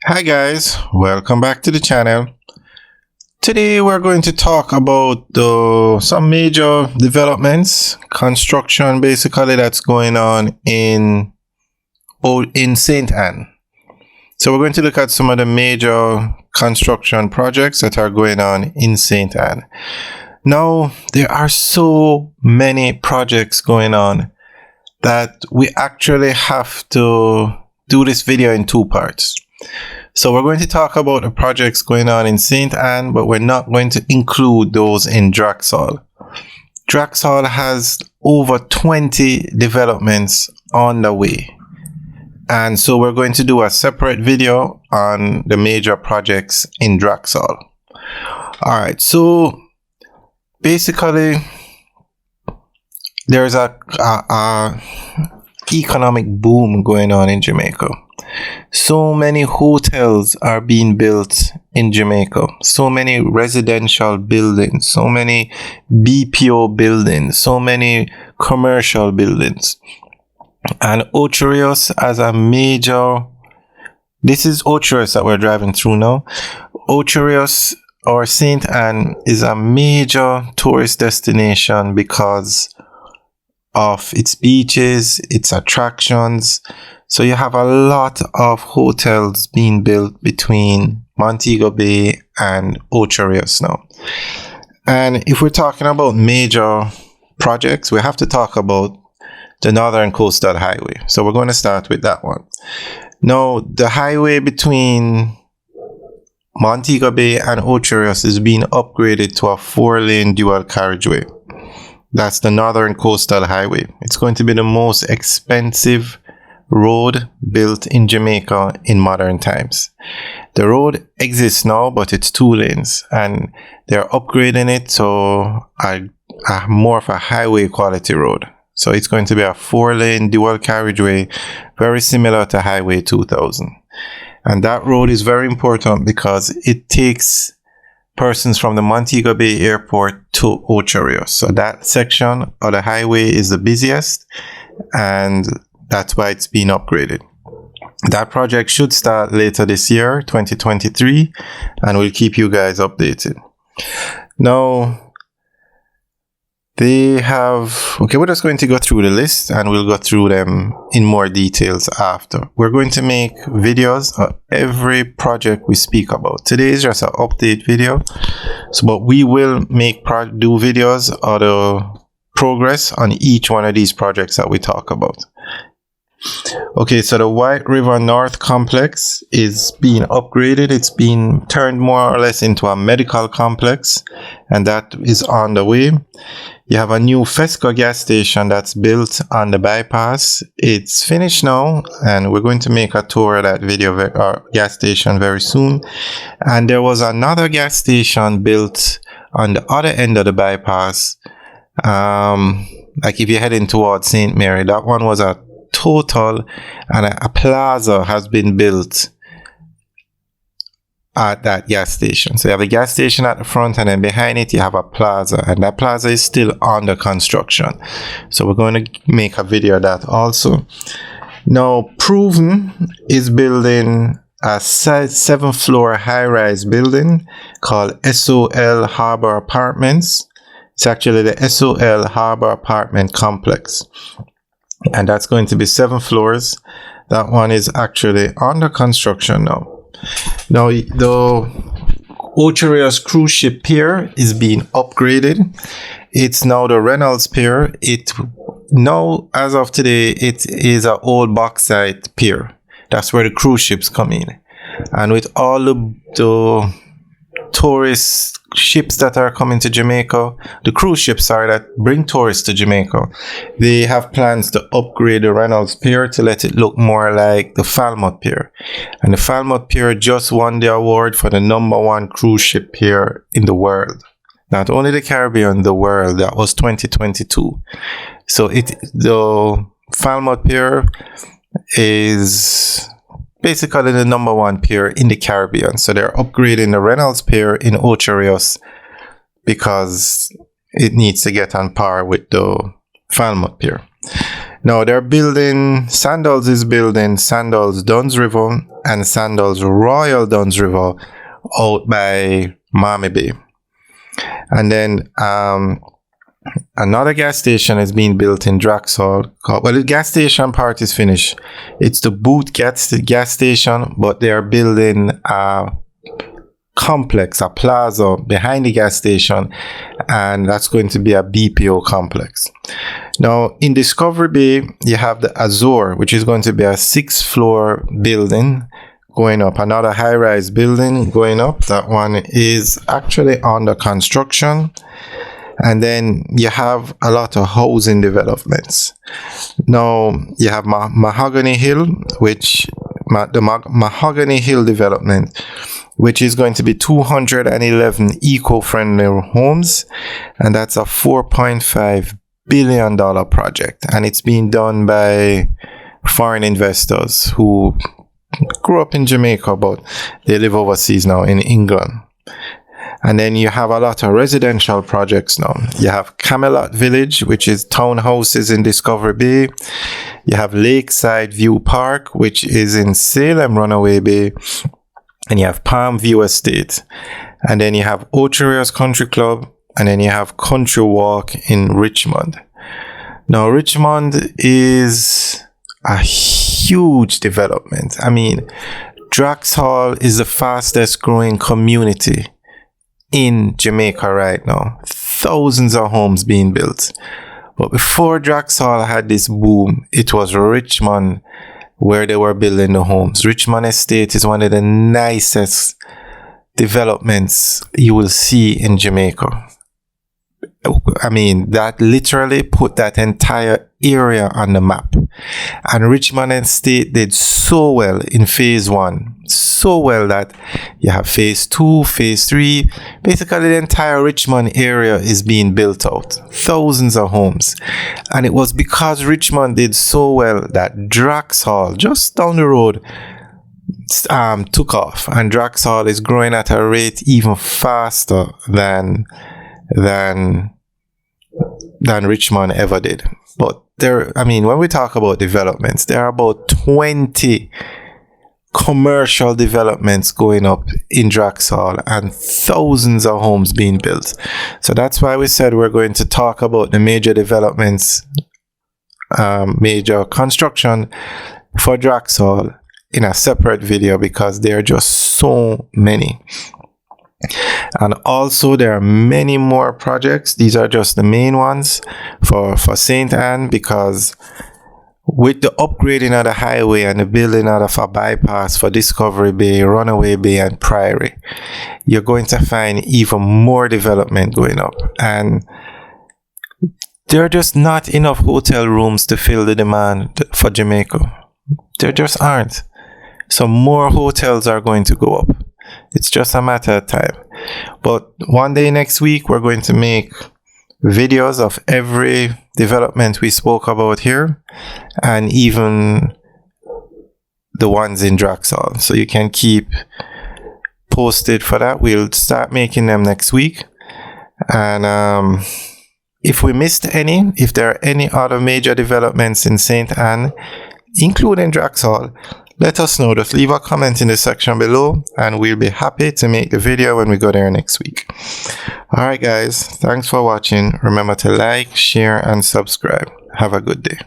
Hi guys, welcome back to the channel. Today we're going to talk about some major developments, construction basically that's going on in St Ann. So we're going to look at some of the major construction projects that are going on in St Ann. Now, there are so many projects going on that we actually have to do this video in two parts. So we're going to talk about the projects going on in St Ann, but we're not going to include those in Draxall. Draxall has over 20 developments on the way. And so we're going to do a separate video on the major projects in Draxall. All right, so basically there's a economic boom going on in Jamaica. So many hotels are being built in Jamaica, so many residential buildings, so many BPO buildings, so many commercial buildings. And Ocho Rios as a major, this is Ocho Rios that we're driving through now. Ocho Rios or St Ann is a major tourist destination because of its beaches, its attractions. So you have a lot of hotels being built between Montego Bay and Ocho Rios now. And if we're talking about major projects, we have to talk about the Northern Coastal Highway. So we're going to start with that one. Now, the highway between Montego Bay and Ocho Rios is being upgraded to a 4-lane dual carriageway. That's the Northern Coastal Highway. It's going to be the most expensive road built in Jamaica in modern times. The road exists now, but it's 2 lanes, and they're upgrading it to a more of a highway quality road. So it's going to be a 4-lane dual carriageway, very similar to Highway 2000. And that road is very important because it takes persons from the Montego Bay Airport to Ocho Rios. So that section of the highway is the busiest, and that's why it's being upgraded. That project should start later this year, 2023, and we'll keep you guys updated. Now, we're just going to go through the list and we'll go through them in more details after. We're going to make videos of every project we speak about. Today is just an update video, but we will do videos of the progress on each one of these projects that we talk about. Okay, so the White River North complex is being upgraded. It's being turned more or less into a medical complex, and that is on the way. You have a new Fesco gas station that's built on the bypass. It's finished now, and we're going to make a tour of that gas station very soon. And there was another gas station built on the other end of the bypass. Like if you're heading towards St. Mary, that one was a total, and a plaza has been built at that gas station. So you have a gas station at the front, and then behind it you have a plaza, and that plaza is still under construction. So we're going to make a video of that also. Now, Proven is building a 7th floor high-rise building called SOL Harbor Apartments. It's actually the SOL Harbor Apartment Complex, and that's going to be 7 floors. That one is actually under construction now. Now, the Ocho Rios cruise ship pier is being upgraded. It's now the Reynolds pier. As of today, it is an old bauxite pier. That's where the cruise ships come in. And with all the tourist ships that are coming to Jamaica, the cruise ships that bring tourists to Jamaica, they have plans to upgrade the Reynolds Pier to let it look more like the Falmouth Pier. And the Falmouth Pier just won the award for the #1 cruise ship pier in the world. Not only the Caribbean, the world. That was 2022. So the Falmouth Pier is basically the #1 pier in the Caribbean. So they're upgrading the Reynolds Pier in Ocho Rios because it needs to get on par with the Falmouth Pier. Now they're building, Sandals is building Sandals Duns River and Sandals Royal Duns River out by Miami Bay. And then another gas station is being built in Draxall. Well, the gas station part is finished. It's the Boot gas station, but they are building a complex, a plaza behind the gas station, and that's going to be a BPO complex. Now, in Discovery Bay, you have the Azure, which is going to be a 6-floor building going up, another high-rise building going up. That one is actually under construction. And then you have a lot of housing developments. Now, you have Mahogany Hill, Mahogany Hill development, which is going to be 211 eco-friendly homes. And that's a $4.5 billion project. And it's being done by foreign investors who grew up in Jamaica, but they live overseas now in England. And then you have a lot of residential projects now. You have Camelot Village, which is townhouses in Discovery Bay. You have Lakeside View Park, which is in Salem, Runaway Bay. And you have Palm View Estate. And then you have Ocho Rios Country Club. And then you have Country Walk in Richmond. Now, Richmond is a huge development. I mean, Draxall is the fastest growing community in Jamaica right now. Thousands of homes being built. But before Draxall had this boom, it was Richmond where they were building the homes. Richmond Estate is one of the nicest developments you will see in Jamaica. I mean, that literally put that entire area on the map. And Richmond Estate did so well in phase 1. So well that you have phase 2, phase 3. Basically, the entire Richmond area is being built out. Thousands of homes. And it was because Richmond did so well that Draxall, just down the road, took off. And Draxall is growing at a rate even faster than Richmond ever did. But when we talk about developments, there are about 20 commercial developments going up in Draxall and thousands of homes being built. So that's why we said we're going to talk about the major developments, major construction for Draxall in a separate video, because there are just so many. And also there are many more projects. These are just the main ones for St Ann, because with the upgrading of the highway and the building of a bypass for Discovery Bay, Runaway Bay and Priory, you're going to find even more development going up. And there are just not enough hotel rooms to fill the demand for Jamaica. There just aren't. So more hotels are going to go up. It's just a matter of time. But one day next week, we're going to make videos of every development we spoke about here, and even the ones in Draxall. So you can keep posted for that. We'll start making them next week. And if we missed any, if there are any other major developments in St Ann, including Draxall, let us know. Just leave a comment in the section below, and we'll be happy to make the video when we go there next week. Alright guys, thanks for watching. Remember to like, share and subscribe. Have a good day.